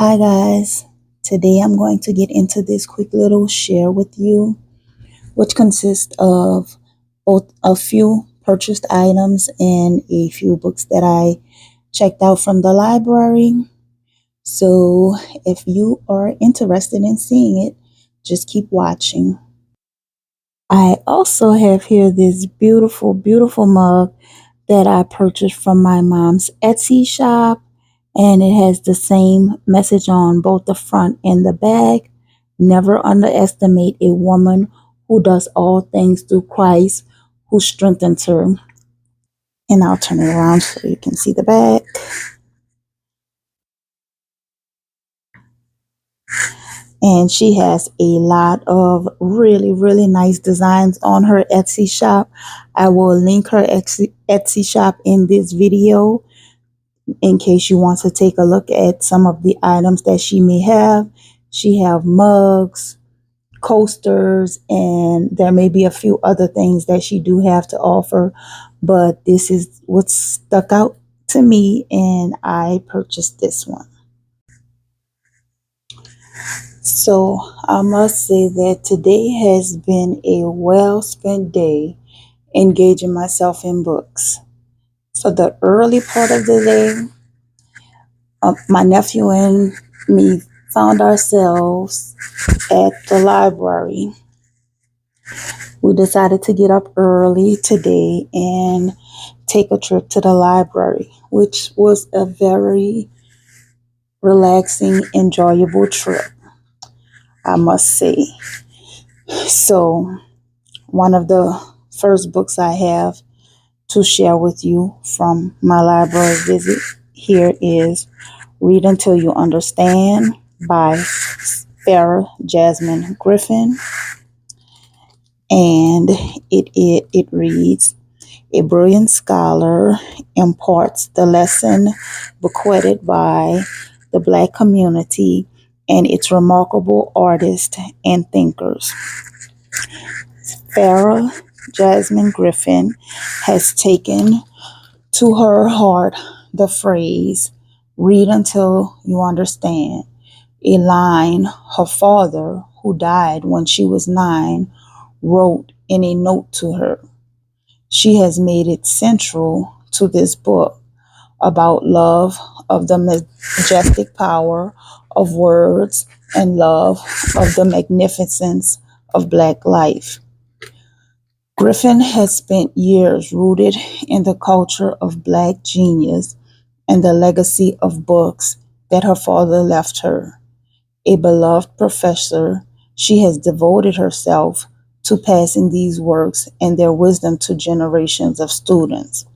Hi guys, today I'm going to get into this quick little share with you, which consists of both a few purchased items and a few books that I checked out from the library. So if you are interested in seeing it, just keep watching. I also have here this beautiful, beautiful mug that I purchased from my mom's Etsy shop, and it has the same message on both the front and the back. Never underestimate a woman who does all things through Christ who strengthens her. And I'll turn it around so you can see the back. And she has a lot of really, really nice designs on her Etsy shop. I will link her Etsy shop in this video in case you want to take a look at some of the items that she may have. She have mugs, coasters, and there may be a few other things that she do have to offer, but this is what stuck out to me and I purchased this one. So I must say that today has been a well spent day engaging myself in books. So the early part of the day, my nephew and me found ourselves at the library. We decided to get up early today and take a trip to the library, which was a very relaxing, enjoyable trip, I must say. So, one of the first books I have to share with you from my library visit here is Read Until You Understand by Farah Jasmine Griffin. And it reads, a brilliant scholar imparts the lesson bequeathed by the Black community and its remarkable artists and thinkers. Farah Jasmine Griffin has taken to her heart the phrase, read until you understand, a line her father, who died when she was 9, wrote in a note to her. She has made it central to this book about love of the majestic power of words and love of the magnificence of Black life. Griffin has spent years rooted in the culture of Black genius and the legacy of books that her father left her. A beloved professor, she has devoted herself to passing these works and their wisdom to generations of students.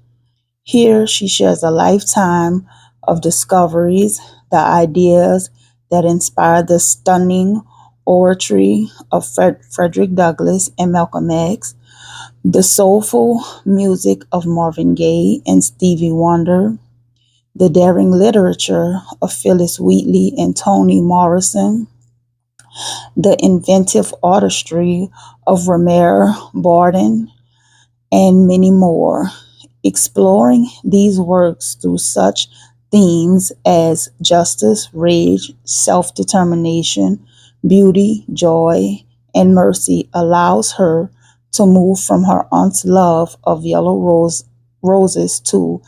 Here she shares a lifetime of discoveries, the ideas that inspired the stunning oratory of Frederick Douglass and Malcolm X, the soulful music of Marvin Gaye and Stevie Wonder, the daring literature of Phyllis Wheatley and Toni Morrison, the inventive artistry of Romare Barden, and many more. Exploring these works through such themes as justice, rage, self determination, beauty, joy, and mercy allows her to move from her aunt's love of roses to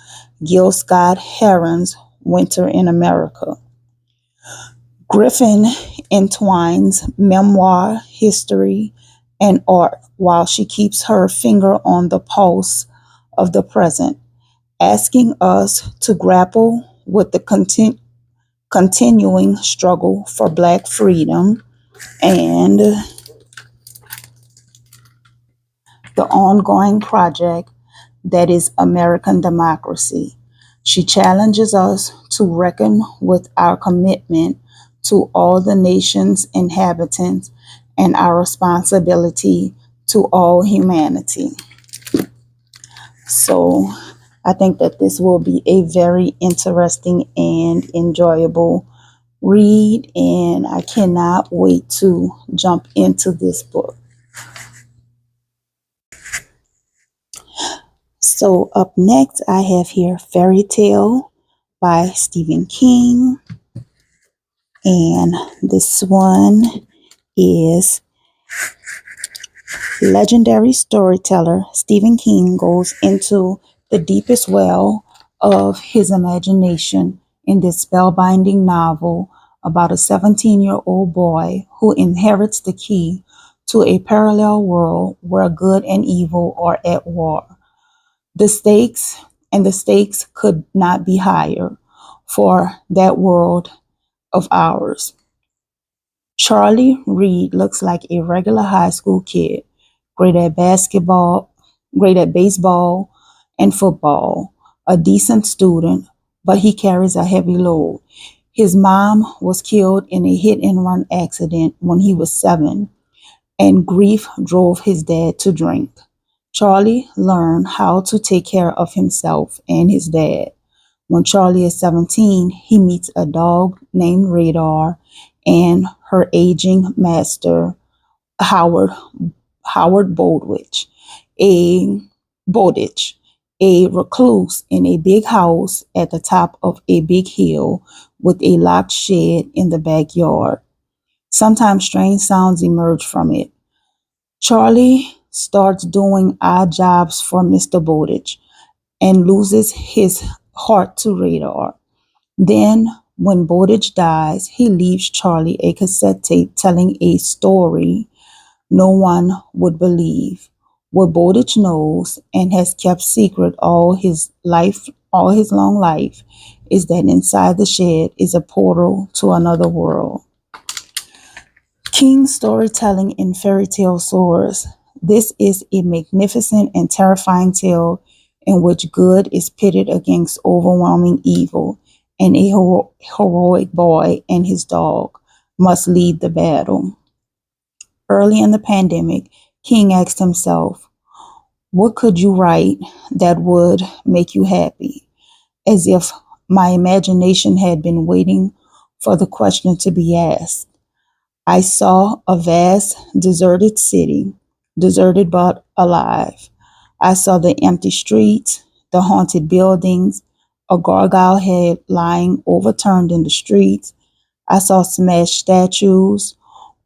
Gil Scott Heron's Winter in America. Griffin entwines memoir, history, and art while she keeps her finger on the pulse of the present, asking us to grapple with the continuing struggle for Black freedom and the ongoing project that is American democracy. She challenges us to reckon with our commitment to all the nation's inhabitants and our responsibility to all humanity. So I think that this will be a very interesting and enjoyable read, and I cannot wait to jump into this book. So, up next, I have here Fairy Tale by Stephen King. And this one is legendary storyteller Stephen King goes into the deepest well of his imagination in this spellbinding novel about a 17-year-old boy who inherits the key to a parallel world where good and evil are at war. The stakes could not be higher for that world of ours. Charlie Reed looks like a regular high school kid, great at basketball, great at baseball and football, a decent student, but he carries a heavy load. His mom was killed in a hit and run accident when he was 7, and grief drove his dad to drink. Charlie learned how to take care of himself and his dad. When Charlie is 17, he meets a dog named Radar and her aging master, Howard Howard a Bowditch, a recluse in a big house at the top of a big hill with a locked shed in the backyard. Sometimes strange sounds emerge from it. Charlie starts doing odd jobs for Mr. Bowditch and loses his heart to Radar. Then, when Bowditch dies, he leaves Charlie a cassette tape telling a story no one would believe. What Bowditch knows and has kept secret all his long life, is that inside the shed is a portal to another world. King's storytelling in fairy tale soars. This is a magnificent and terrifying tale in which good is pitted against overwhelming evil, and a heroic boy and his dog must lead the battle. Early in the pandemic, King asked himself, what could you write that would make you happy? As if my imagination had been waiting for the question to be asked. I saw a vast, deserted city, deserted but alive. I saw the empty streets, the haunted buildings, a gargoyle head lying overturned in the streets. I saw smashed statues,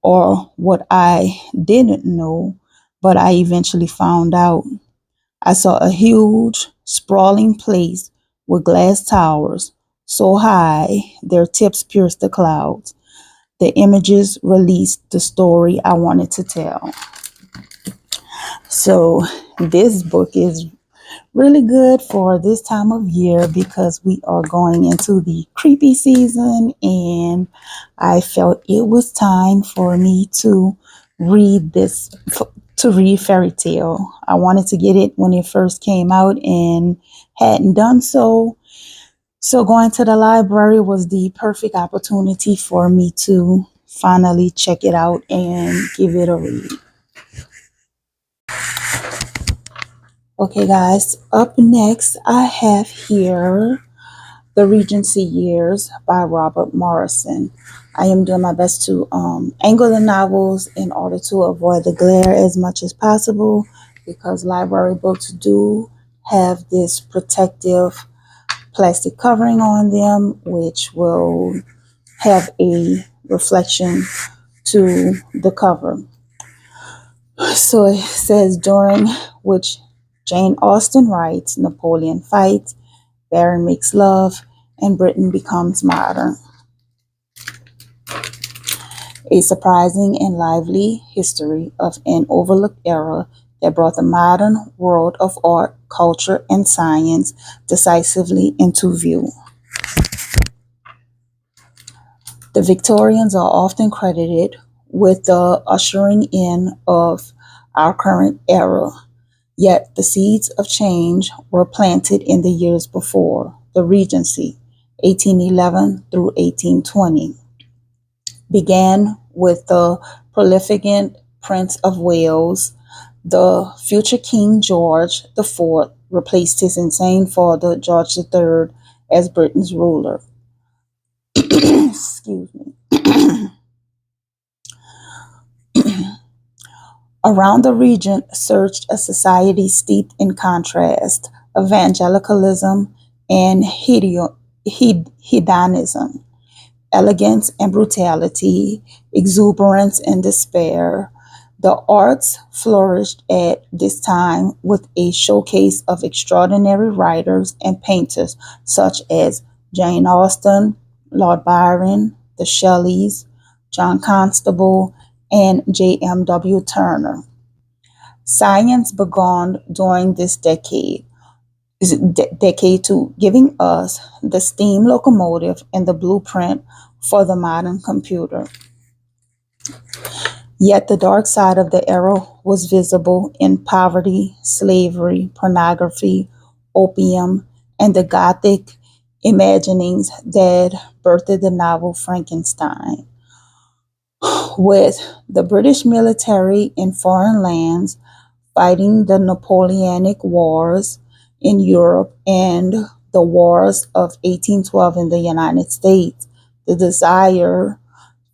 or what I didn't know, but I eventually found out. I saw a huge, sprawling place with glass towers, so high their tips pierced the clouds. The images released the story I wanted to tell. So, this book is really good for this time of year because we are going into the creepy season, and I felt it was time for me to read fairy tale. I wanted to get it when it first came out and hadn't done so. So going to the library was the perfect opportunity for me to finally check it out and give it a read. Okay, guys, up next, I have here The Regency Years by Robert Morrison. I am doing my best to angle the novels in order to avoid the glare as much as possible because library books do have this protective plastic covering on them, which will have a reflection to the cover. So it says, during which Jane Austen writes, Napoleon fights, Baron makes love, and Britain becomes modern. A surprising and lively history of an overlooked era that brought the modern world of art, culture, and science decisively into view. The Victorians are often credited with the ushering in of our current era, yet the seeds of change were planted in the years before. The Regency, 1811 through 1820, began with the prolific Prince of Wales. The future King George IV replaced his insane father, George III, as Britain's ruler. Excuse me. Around the region surged a society steeped in contrast, evangelicalism and hedonism. elegance and brutality, exuberance and despair. The arts flourished at this time with a showcase of extraordinary writers and painters such as Jane Austen, Lord Byron, the Shelleys, John Constable, and J.M.W. Turner. Science began during this decade to giving us the steam locomotive and the blueprint for the modern computer. Yet the dark side of the era was visible in poverty, slavery, pornography, opium, and the Gothic imaginings that birthed the novel Frankenstein. With the British military in foreign lands fighting the Napoleonic Wars in Europe and the Wars of 1812 in the United States, the desire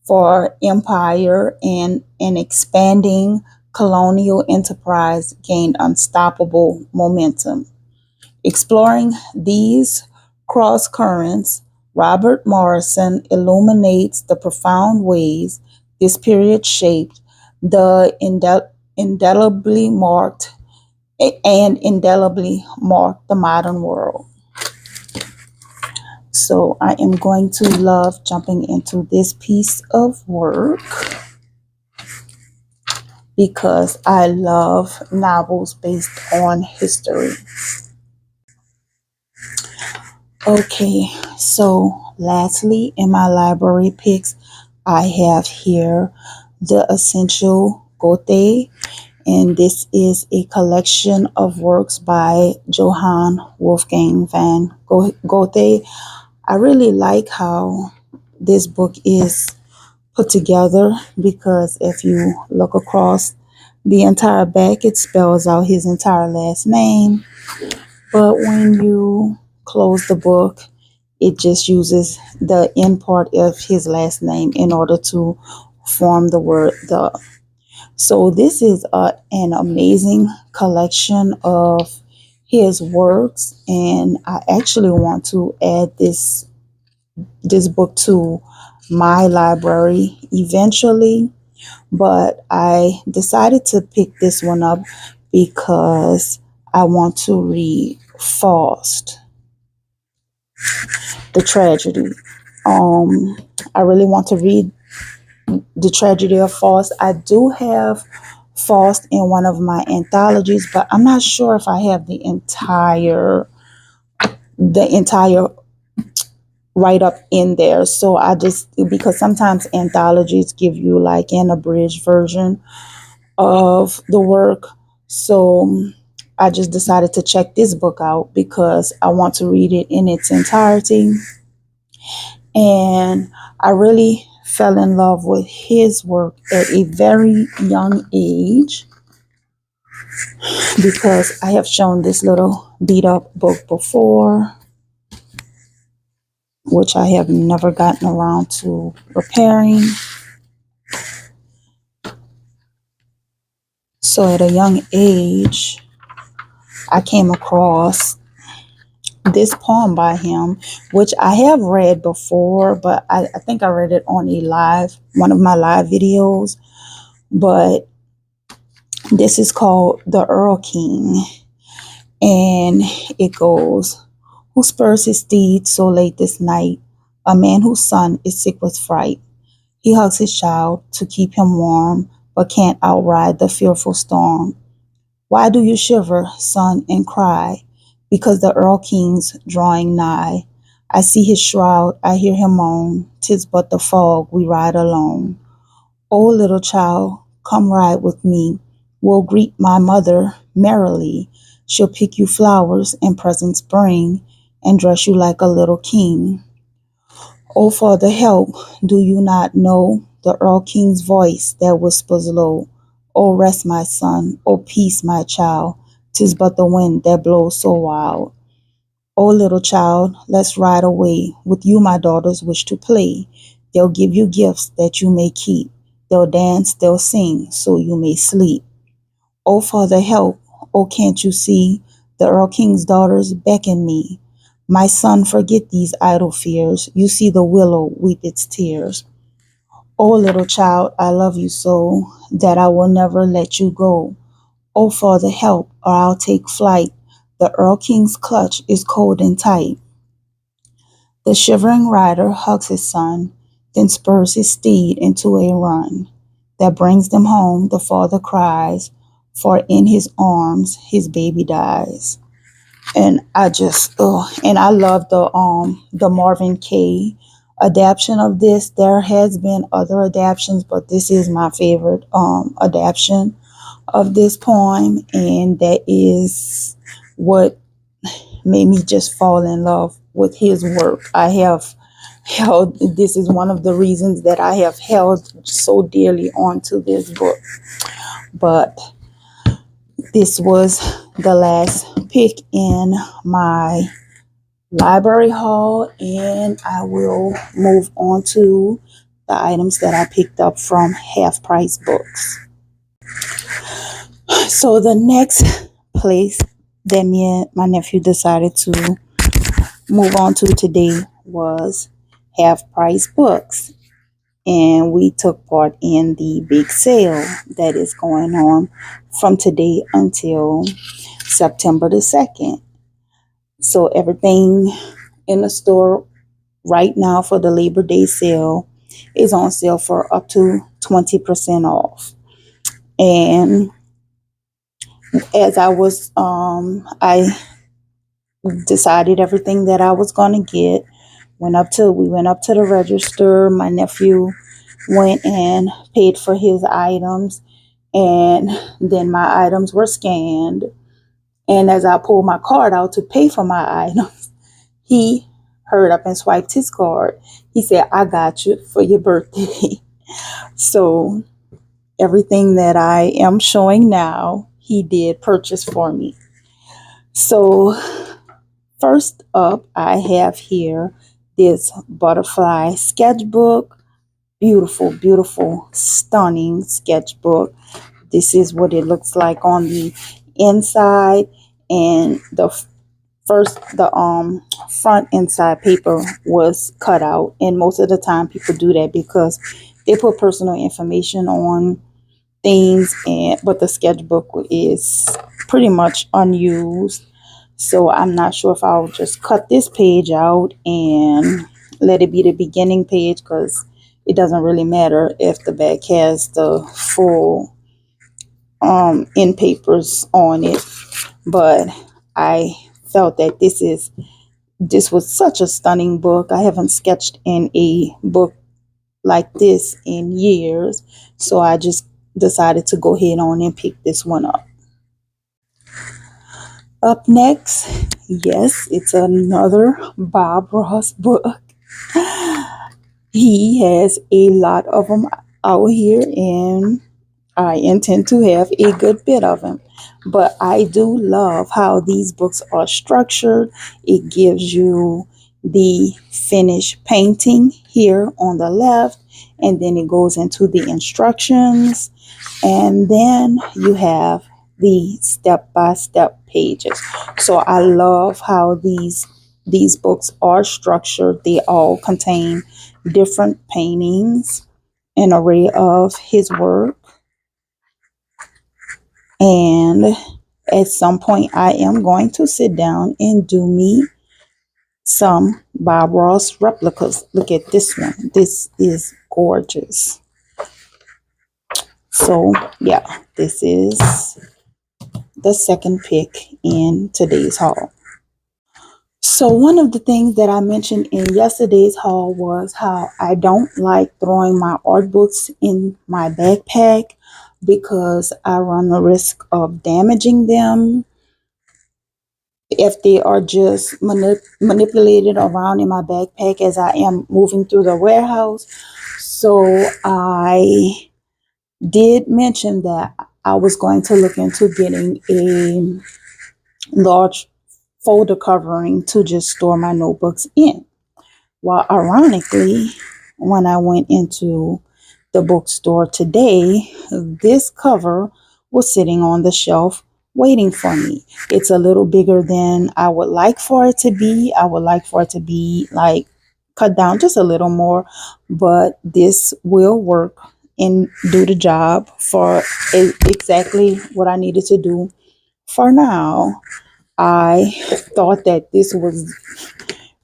for empire and an expanding colonial enterprise gained unstoppable momentum. Exploring these cross currents, Robert Morrison illuminates the profound ways this period shaped the indelibly marked the modern world. So I am going to love jumping into this piece of work because I love novels based on history. Okay, so lastly, in my library picks, I have here The Essential Goethe, and this is a collection of works by Johann Wolfgang van Goethe. I really like how this book is put together because if you look across the entire back, it spells out his entire last name. But when you close the book, it just uses the end part of his last name in order to form the word the. So this is an amazing collection of his works, and I actually want to add this book to my library eventually, but I decided to pick this one up because I want to read Faust, the tragedy. I really want to read the tragedy of Faust. I do have Faust in one of my anthologies, but I'm not sure if I have the entire write up in there. So I just, because sometimes anthologies give you like an abridged version of the work. So I just decided to check this book out because I want to read it in its entirety. And I really fell in love with his work at a very young age because I have shown this little beat up book before, which I have never gotten around to repairing. So at a young age, I came across this poem by him, which I have read before, but I think I read it on one of my live videos. But this is called The Erlking, and it goes, who spurs his steed so late this night? A man whose son is sick with fright. He hugs his child to keep him warm, but can't outride the fearful storm. Why do you shiver, son, and cry? Because the Erlking's drawing nigh. I see his shroud, I hear him moan, 'tis but the fog, we ride alone. O little child, come ride with me, we'll greet my mother merrily. She'll pick you flowers and presents bring, and dress you like a little king. O for the help, do you not know the Erlking's voice that whispers low? O rest, my son, O peace, my child, 'tis but the wind that blows so wild. O little child, let's ride away, with you my daughters wish to play. They'll give you gifts that you may keep, they'll dance, they'll sing, so you may sleep. O for the help, O can't you see, the Erlking's daughters beckon me. My son, forget these idle fears. You see the willow weep its tears. Oh, little child, I love you so that I will never let you go. Oh, Father, help, or I'll take flight. The Earl King's clutch is cold and tight. The shivering rider hugs his son, then spurs his steed into a run that brings them home. The father cries, for in his arms his baby dies. And and I love the Marvin Gaye adaptation of this. There has been other adaptations, but this is my favorite adaptation of this poem, and that is what made me just fall in love with his work. I have held, this is one of the reasons that I have held so dearly onto this book. But this was the last pick in my library haul, and I will move on to the items that I picked up from Half Price Books. So the next place that me and my nephew decided to move on to today was Half Price Books. And we took part in the big sale that is going on from today until September the 2nd. So everything in the store right now for the Labor Day sale is on sale for up to 20% off. And as I decided everything that I was going to get. We went up to the register. My nephew went and paid for his items, and then my items were scanned. And as I pulled my card out to pay for my items, he hurried up and swiped his card. He said, "I got you for your birthday." So everything that I am showing now, he did purchase for me. So first up, I have here this butterfly sketchbook. Beautiful, beautiful, stunning sketchbook. This is what it looks like on the inside, and the front inside paper was cut out, and most of the time people do that because they put personal information on things, but the sketchbook is pretty much unused. So I'm not sure if I'll just cut this page out and let it be the beginning page, because it doesn't really matter if the back has the full end papers on it. But I felt that this was such a stunning book. I haven't sketched in a book like this in years, so I just decided to go ahead on and pick this one up. Up next, yes, it's another Bob Ross book. He has a lot of them out here, and I intend to have a good bit of them. But I do love how these books are structured. It gives you the finished painting here on the left, and then it goes into the instructions, and then you have the step-by-step pages. So I love how these books are structured. They all contain different paintings, an array of his work. And at some point I am going to sit down and do me some Bob Ross replicas. Look at this one. This is gorgeous. So yeah, this is the second pick in today's haul. So one of the things that I mentioned in yesterday's haul was how I don't like throwing my art books in my backpack because I run the risk of damaging them if they are just manipulated around in my backpack as I am moving through the warehouse. So I did mention that I was going to look into getting a large folder covering to just store my notebooks in. Well, ironically, when I went into the bookstore today, this cover was sitting on the shelf waiting for me. It's a little bigger than I would like for it to be. I would like for it to be like cut down just a little more, but this will work and do the job for exactly what I needed to do for now. I thought that this was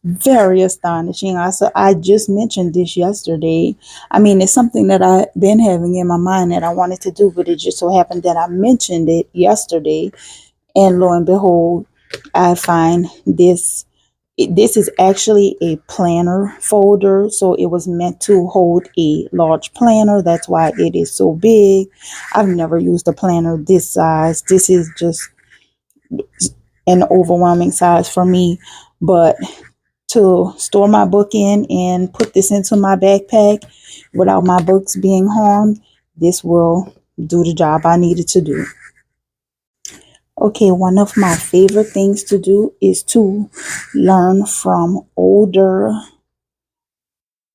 very astonishing. I just mentioned this yesterday. I mean, it's something that I've been having in my mind that I wanted to do, but it just so happened that I mentioned it yesterday, and lo and behold, I find this. This is actually a planner folder, so it was meant to hold a large planner. That's why it is so big. I've never used a planner this size. This is just an overwhelming size for me, but to store my book in and put this into my backpack without my books being harmed, this will do the job I needed to do. Okay, one of my favorite things to do is to learn from older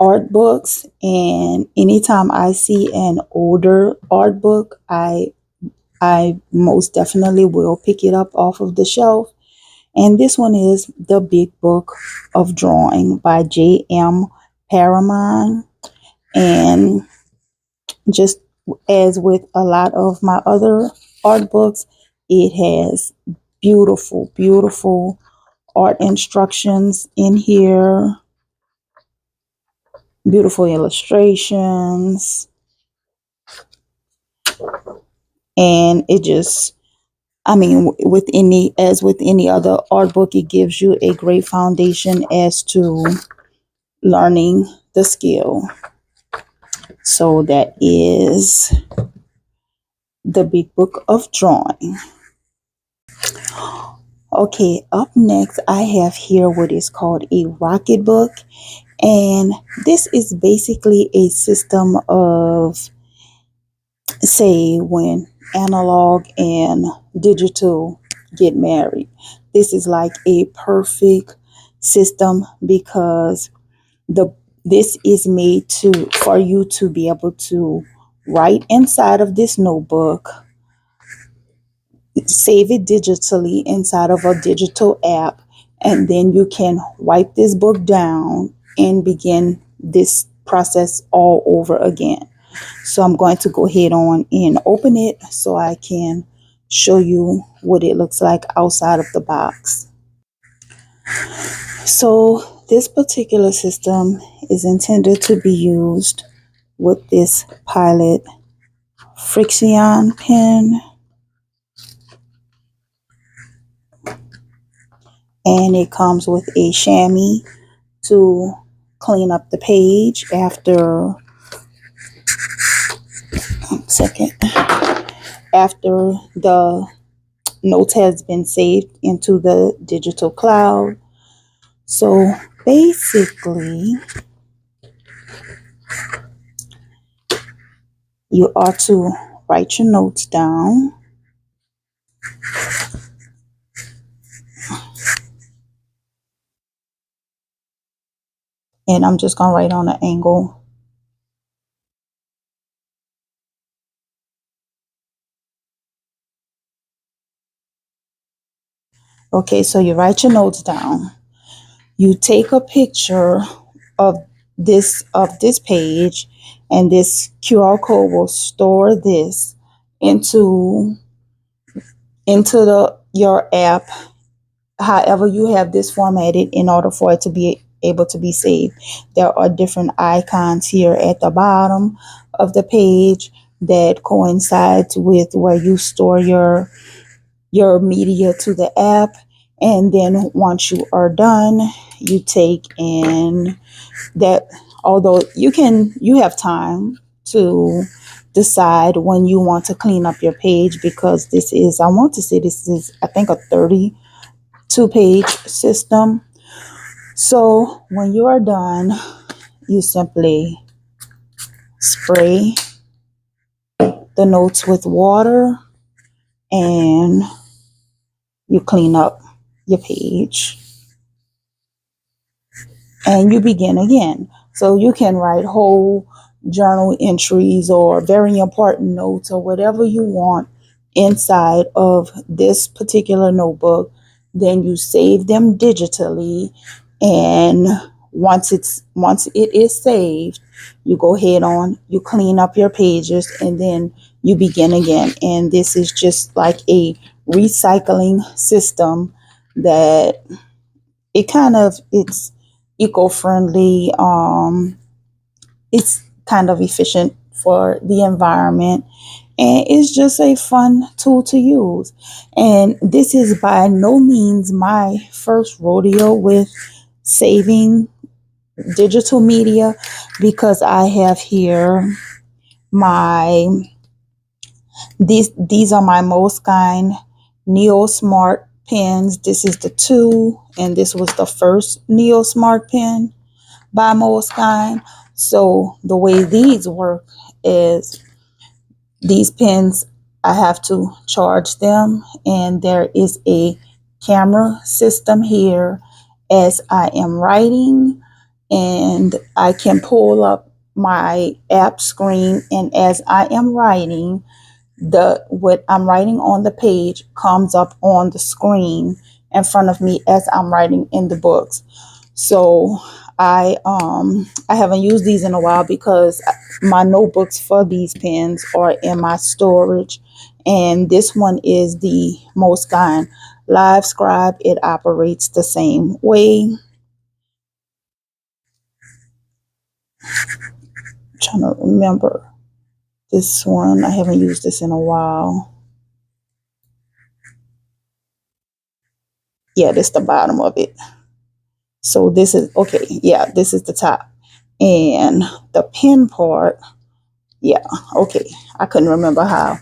art books, and anytime I see an older art book, I most definitely will pick it up off of the shelf. And this one is The Big Book of Drawing by J.M. Paramon. And just as with a lot of my other art books, it has beautiful, beautiful art instructions in here, beautiful illustrations, and it just, I mean, as with any other art book, it gives you a great foundation as to learning the skill. So that is The Big Book of Drawing. Okay, up next, I have here what is called a Rocket Book. And this is basically a system of, say, when analog and digital get married. This is like a perfect system because this is made for you to be able to write inside of this notebook, save it digitally inside of a digital app, and then you can wipe this book down and begin this process all over again. So I'm going to go ahead on and open it so I can show you what it looks like outside of the box. So this particular system is intended to be used with this Pilot Frixion pen, and it comes with a chamois to clean up the page after after the notes has been saved into the digital cloud. So basically, you are to write your notes down. And I'm just going to write on an angle. Okay, so you write your notes down. You take a picture of this page, and this QR code will store this into your app, however you have this formatted in order for it to be able to be saved. There are different icons here at the bottom of the page that coincides with where you store your media to the app. And then once you are done, you take in that, although you have time to decide when you want to clean up your page, because this is, I think, a 32-page system. So when you are done, you simply spray the notes with water and you clean up your page and you begin again. So you can write whole journal entries or very important notes or whatever you want inside of this particular notebook. Then you save them digitally, and once it is saved, you go ahead on, you clean up your pages, and then you begin again. And this is just like a recycling system that it's eco-friendly. It's kind of efficient for the environment, and it's just a fun tool to use. And this is by no means my first rodeo with saving digital media, because I have here my these are my Moleskine Neo Smart pens. This is the 2, and this was the first Neo Smart pen by Moleskine. So the way these work is, these pens, I have to charge them, and there is a camera system here as I am writing, and I can pull up my app screen, and as I am writing, the what I'm writing on the page comes up on the screen in front of me as I'm writing in the books. So I haven't used these in a while because my notebooks for these pens are in my storage, and this one is the Moleskine Live Scribe. It operates the same way. I'm trying to remember this one. I haven't used this in a while. Yeah, this is the bottom of it. So this is okay. Yeah, this is the top, and the pen part. Yeah, okay. I couldn't remember how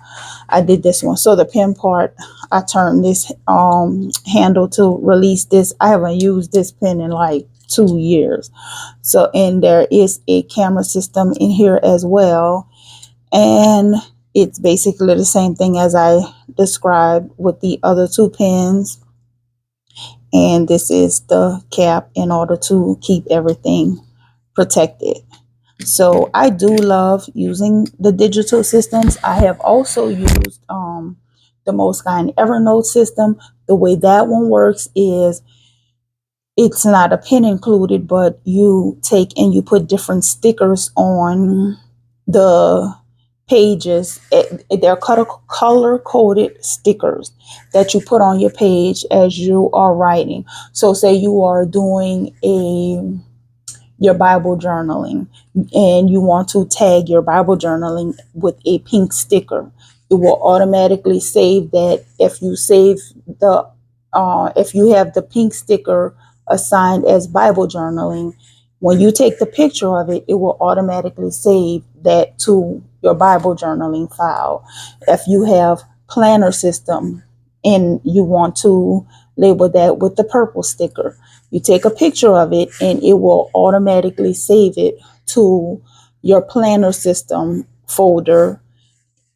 I did this one. So the pen part, I turned this handle to release this. I haven't used this pen in like 2 years. So, and there is a camera system in here as well, and it's basically the same thing as I described with the other 2 pens. And this is the cap in order to keep everything protected. So I do love using the digital systems. I have also used the Moleskine Evernote system. The way that one works is, it's not a pen included, but you take and you put different stickers on the pages. They're color coded stickers that you put on your page as you are writing. So say you are doing your Bible journaling, and you want to tag your Bible journaling with a pink sticker. It will automatically save that. If you have the pink sticker assigned as Bible journaling, when you take the picture of it, it will automatically save that to your Bible journaling file. If you have planner system and you want to label that with the purple sticker, you take a picture of it and it will automatically save it to your planner system folder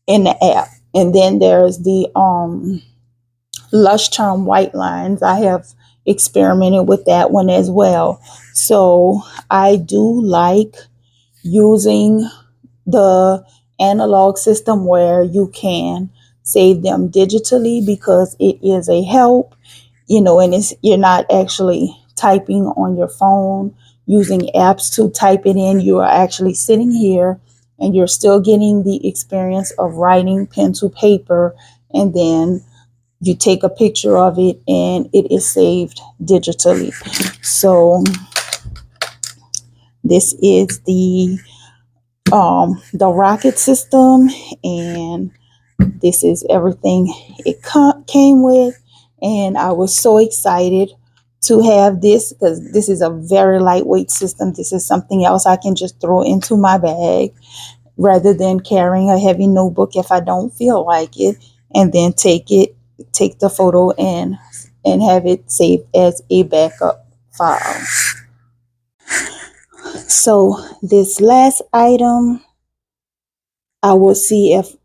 in the app. And then there's the Lush Charm white lines. I have experimented with that one as well. So I do like using the analog system where you can save them digitally, because it is a help, and you're not actually typing on your phone using apps to type it in. You are actually sitting here and you're still getting the experience of writing pen to paper, and then you take a picture of it and it is saved digitally. So this is the Rocket system, and this is everything it came with. And I was so excited to have this, because this is a very lightweight system. This is something else I can just throw into my bag rather than carrying a heavy notebook if I don't feel like it, and then take the photo and have it saved as a backup file. So this last item, I will see if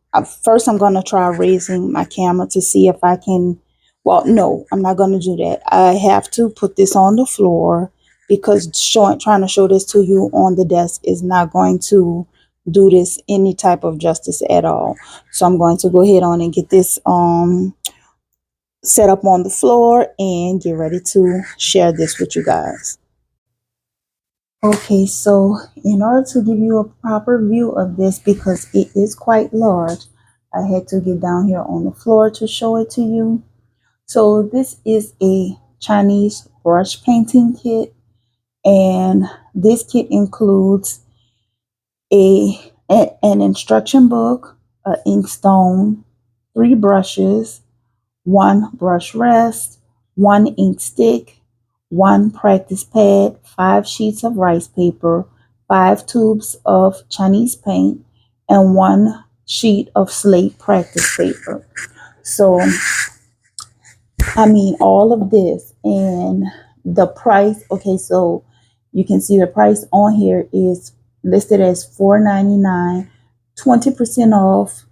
first I'm going to try raising my camera to see if I can. Well, no, I'm not going to do that. I have to put this on the floor, because trying to show this to you on the desk is not going to do this any type of justice at all. So I'm going to go ahead on and get this set up on the floor and get ready to share this with you guys. Okay, so in order to give you a proper view of this, because it is quite large, I had to get down here on the floor to show it to you. So this is a Chinese brush painting kit, and this kit includes an instruction book, an inkstone, 3 brushes, 1 brush rest, 1 ink stick, 1 practice pad, 5 sheets of rice paper, 5 tubes of Chinese paint, and 1 sheet of slate practice paper. So, I mean, all of this, and the price. Okay, so you can see the price on here is listed as $4.99, 20% off.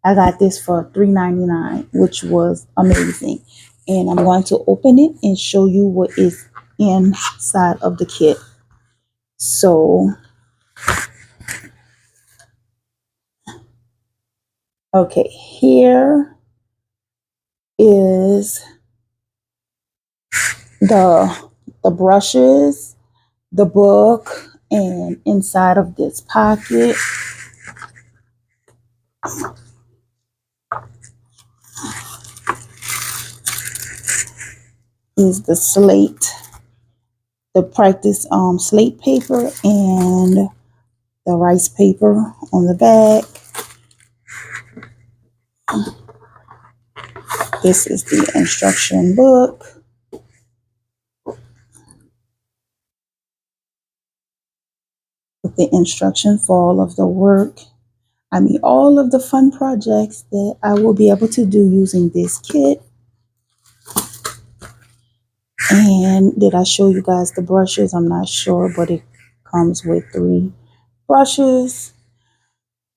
I got this for $3.99, which was amazing. And I'm going to open it and show you what is inside of the kit. So, okay, here is the brushes, the book, and inside of this pocket is the slate, the practice slate paper, and the rice paper on the back. This is the instruction book. With the instruction for all of the work. I mean, all of the fun projects that I will be able to do using this kit. And did I show you guys the brushes? I'm not sure, but it comes with 3 brushes.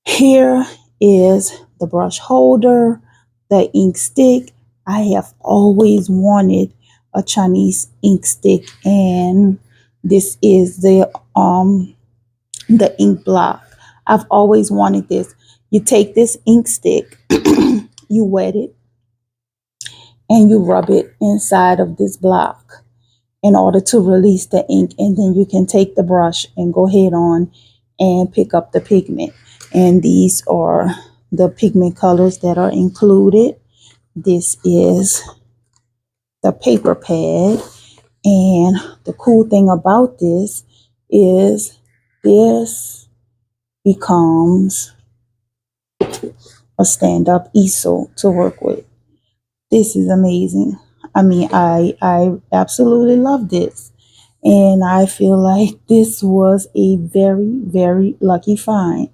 Here is the brush holder, the ink stick. I have always wanted a Chinese ink stick, and this is the ink block. I've always wanted this. You take this ink stick, you wet it, and you rub it inside of this block in order to release the ink, and then you can take the brush and go ahead on and pick up the pigment. And these are the pigment colors that are included. This is the paper pad, and the cool thing about this is this becomes a stand-up easel to work with. This is amazing. I mean, I absolutely love this. And I feel like this was a very, very lucky find.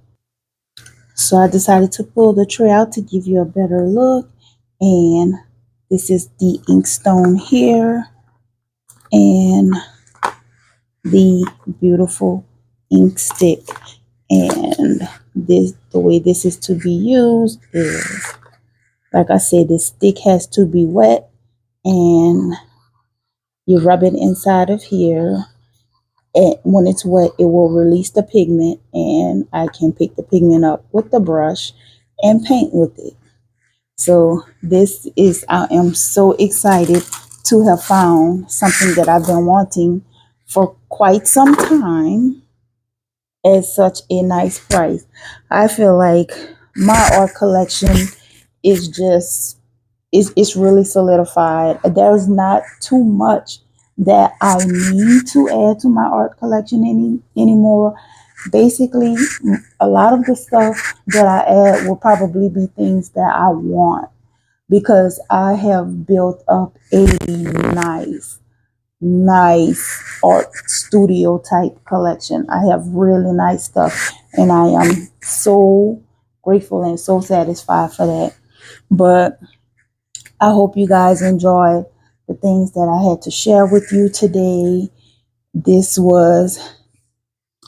So I decided to pull the tray out to give you a better look. And this is the inkstone here. And the beautiful ink stick. And this, the way this is to be used is, like I said, this stick has to be wet, and you rub it inside of here. And when it's wet, it will release the pigment, and I can pick the pigment up with the brush and paint with it. So this is, I am so excited to have found something that I've been wanting for quite some time at such a nice price. I feel like my art collection is just, it's really solidified. There's not too much that I need to add to my art collection anymore. Basically, a lot of the stuff that I add will probably be things that I want, because I have built up a nice art studio type collection. I have really nice stuff, and I am so grateful and so satisfied for that. But I hope you guys enjoyed the things that I had to share with you today.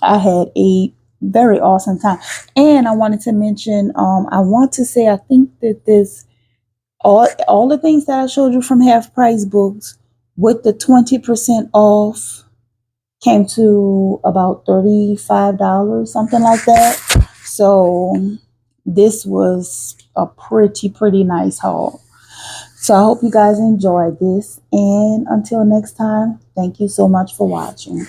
I had a very awesome time. And I wanted to mention, I think that all the things that I showed you from Half Price Books with the 20% off came to about $35, something like that. So this was a pretty nice haul. So I hope you guys enjoyed this, and until next time, thank you so much for watching.